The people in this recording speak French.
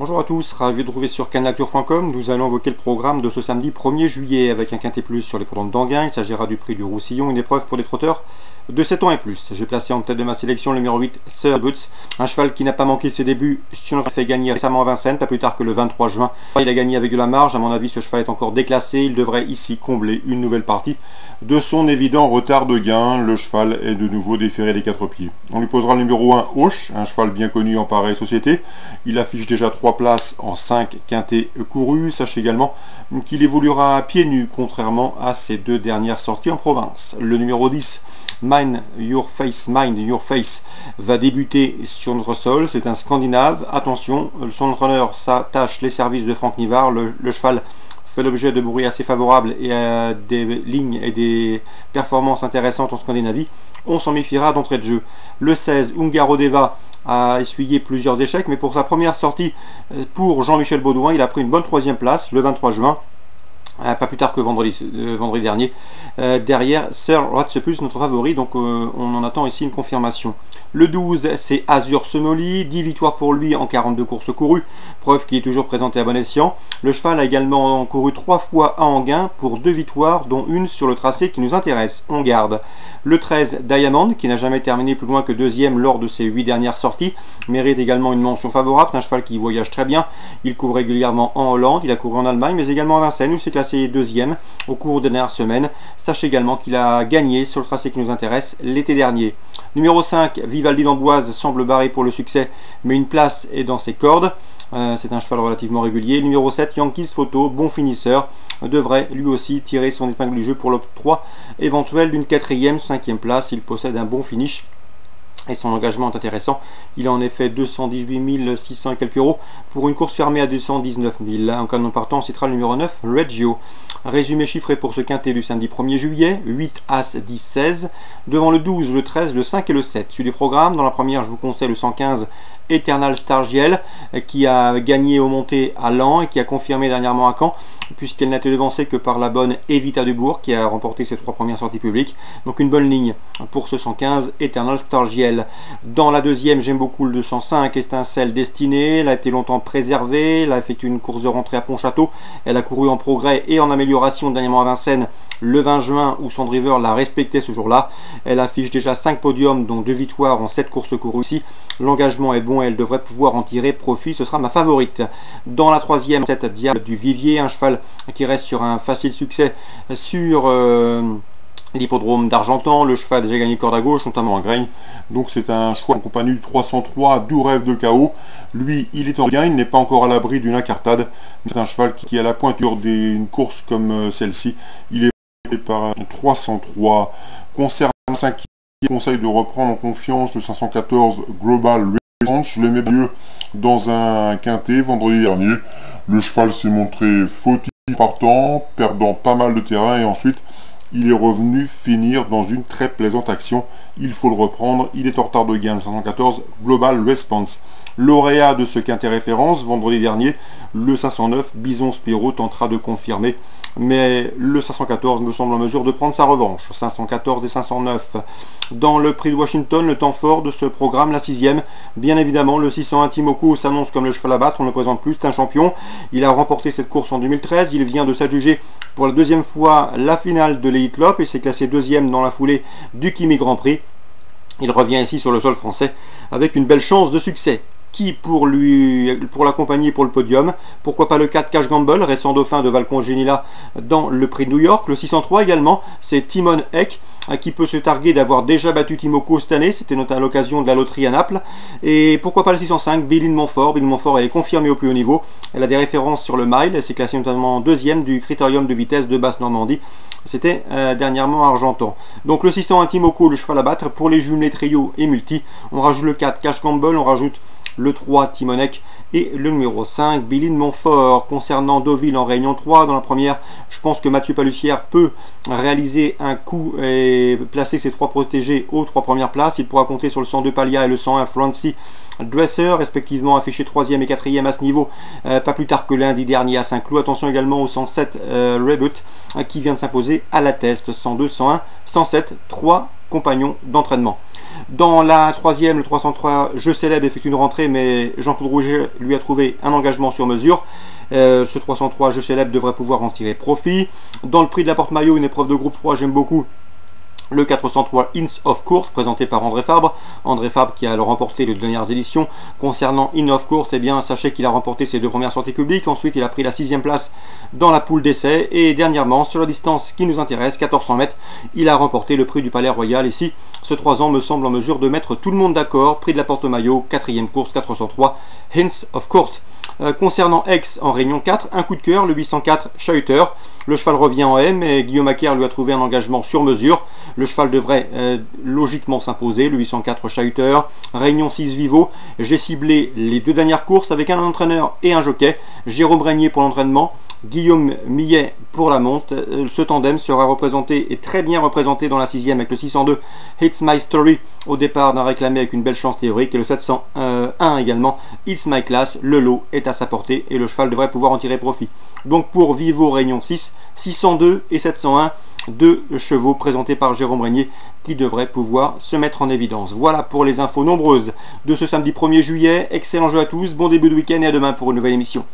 Bonjour à tous, ravi de vous retrouver sur canalnature.com. Nous allons évoquer le programme de ce samedi 1er juillet avec un quintet plus sur les prud'hommes d'Anguin. Il s'agira du prix du Roussillon, une épreuve pour des trotteurs de 7 ans et plus. J'ai placé en tête de ma sélection le numéro 8, Sir Boots, un cheval qui n'a pas manqué ses débuts sur le fait gagner récemment à Vincennes, pas plus tard que le 23 juin. Il a gagné avec de la marge, à mon avis ce cheval est encore déclassé, il devrait ici combler une nouvelle partie de son évident retard de gain. Le cheval est de nouveau déféré des 4 pieds. On lui posera le numéro 1, Auch, un cheval bien connu en pareille société. Il affiche déjà 3 places en 5 quintets courus. Sachez également qu'il évoluera à pieds nus, contrairement à ses 2 dernières sorties en province. Le numéro 10, Mind Your Face, va débuter sur notre sol. C'est un Scandinave. Attention, son entraîneur s'attache les services de Franck Nivard. Le cheval fait l'objet de bruits assez favorables et à des lignes et des performances intéressantes en Scandinavie. On s'en méfiera d'entrée de jeu. Le 16, Ungaro Deva, a essuyé plusieurs échecs, mais pour sa première sortie pour Jean-Michel Baudouin, il a pris une bonne 3e place le 23 juin. Pas plus tard que vendredi dernier. Derrière, Sir Ratsepus, notre favori, donc on en attend ici une confirmation. Le 12, c'est Azur Semoli, 10 victoires pour lui en 42 courses courues, preuve qui est toujours présentée à bon escient. Le cheval a également couru 3 fois à Anguin pour 2 victoires, dont une sur le tracé qui nous intéresse. On garde. Le 13, Diamond, qui n'a jamais terminé plus loin que 2e lors de ses 8 dernières sorties, mérite également une mention favorable. C'est un cheval qui voyage très bien. Il court régulièrement en Hollande, il a couru en Allemagne, mais également à Vincennes, où c'est classé 2e au cours des dernières semaines. Sachez également qu'il a gagné sur le tracé qui nous intéresse l'été dernier. Numéro 5, Vivaldi d'Amboise semble barré pour le succès, mais une place est dans ses cordes. C'est un cheval relativement régulier. Numéro 7, Yankees Photo, bon finisseur, devrait lui aussi tirer son épingle du jeu pour l'octroi éventuel d'une 4e, 5e place. Il possède un bon finish et son engagement est intéressant. Il a en effet 218 600 et quelques euros pour une course fermée à 219 000. En cas de non partant, on citera le numéro 9, Reggio. Résumé chiffré pour ce quintet du samedi 1er juillet, 8, As, 10, 16. Devant le 12, le 13, le 5 et le 7. Sur les programmes, dans la première, je vous conseille le 115, Eternal Stargiel, qui a gagné au monté à Laon et qui a confirmé dernièrement à Caen, puisqu'elle n'a été devancée que par la bonne Evita Dubourg, qui a remporté ses 3 premières sorties publiques. Donc une bonne ligne pour ce 115, Eternal Stargiel. Dans la deuxième, j'aime beaucoup le 205, Estincelle Destinée. Elle a été longtemps préservée, elle a effectué une course de rentrée à Pontchâteau. Elle a couru en progrès et en amélioration dernièrement à Vincennes le 20 juin, où son driver l'a respecté ce jour-là. Elle affiche déjà 5 podiums, dont 2 victoires en 7 courses courues ici. L'engagement est bon, elle devrait pouvoir en tirer profit, ce sera ma favorite. Dans la troisième, cette Diable du Vivier, un cheval qui reste sur un facile succès sur l'hippodrome d'Argentan. Le cheval a déjà gagné corde à gauche, notamment en Graigne, donc c'est un choix en compagnie du 303, Doux Rêve de Chaos. Lui, il est en gain, il n'est pas encore à l'abri d'une incartade. C'est un cheval qui a la pointure d'une course comme celle-ci. Il est par un 303. Concernant le 5e, conseil de reprendre en confiance le 514 Global. Je l'ai mis mieux dans un quintet vendredi dernier. Le cheval s'est montré fautif partant, perdant pas mal de terrain, et ensuite il est revenu finir dans une très plaisante action. Il faut le reprendre, il est en retard de gain. Le 514 Global Response. Lauréat de ce quintet référence vendredi dernier, le 509 Bison Spiro tentera de confirmer, mais le 514 me semble en mesure de prendre sa revanche. 514 et 509. Dans le prix de Washington, le temps fort de ce programme, la 6e, bien évidemment, le 601 Timoko s'annonce comme le cheval à battre, on ne le présente plus, c'est un champion. Il a remporté cette course en 2013, il vient de s'adjuger pour la 2e fois la finale de l'Elite Lopp et s'est classé 2e dans la foulée du Kimi Grand Prix. Il revient ici sur le sol français avec une belle chance de succès. Qui pour l'accompagner pour le podium? Pourquoi pas le 4 Cash Gamble, récent dauphin de Valcon Genila dans le prix de New York. Le 603 également, c'est Timon Eck qui peut se targuer d'avoir déjà battu Timoko cette année. C'était notamment à l'occasion de la loterie à Naples. Et pourquoi pas le 605, Billy de Montfort. Billy de Montfort, elle est confirmée au plus haut niveau. Elle a des références sur le mile. Elle s'est classée notamment 2e du critérium de vitesse de Basse-Normandie. C'était dernièrement à Argentan. Donc le 601 Timoko, le cheval à battre. Pour les jumelés trio et multi, on rajoute le 4 Cash Gamble, on rajoute le 3 Timonek et le numéro 5 Billy de Montfort. Concernant Deauville en Réunion 3, dans la première, je pense que Mathieu Palussière peut réaliser un coup et placer ses 3 protégés aux 3 premières places. Il pourra compter sur le 102 Palia et le 101 Francie Dresser, respectivement affichés 3e et 4e à ce niveau, pas plus tard que lundi dernier à Saint-Cloud. Attention également au 107 Reboot qui vient de s'imposer à la test. 102, 101, 107, 3 compagnons d'entraînement. Dans la troisième, le 303 Jeu Célèbre effectue une rentrée, mais Jean-Claude Rouget lui a trouvé un engagement sur mesure. Ce 303 Jeu Célèbre devrait pouvoir en tirer profit. Dans le prix de la porte-maillot, une épreuve de groupe 3, j'aime beaucoup le 403 Hints of Course, présenté par André Fabre. André Fabre qui a remporté les deux dernières éditions. Concernant Hints of Course, eh bien, sachez qu'il a remporté ses deux premières sorties publiques. Ensuite, il a pris la 6e place dans la poule d'essai. Et dernièrement, sur la distance qui nous intéresse, 1400 mètres, il a remporté le prix du Palais Royal. Ici, ce 3 ans me semble en mesure de mettre tout le monde d'accord. Prix de la porte-maillot, 4e course, 403 Hints of Course. Concernant Aix en Réunion 4, un coup de cœur, le 804 Chahuter. Le cheval revient en M et Guillaume Acker lui a trouvé un engagement sur mesure. Le cheval devrait logiquement s'imposer, le 804 Chahuter. Réunion 6 Vivo. J'ai ciblé les deux dernières courses avec un entraîneur et un jockey. Jérôme Régnier pour l'entraînement, Guillaume Millet pour la monte. Ce tandem sera représenté et très bien représenté dans la 6e avec le 602 It's My Story au départ d'un réclamé avec une belle chance théorique et le 701 également It's My Class. Le lot est à sa portée et le cheval devrait pouvoir en tirer profit. Donc pour Vivo Réunion 6, 602 et 701, deux chevaux présentés par Jérôme Régnier qui devraient pouvoir se mettre en évidence. Voilà pour les infos nombreuses de ce samedi 1er juillet. Excellent jeu à tous, bon début de week-end et à demain pour une nouvelle émission.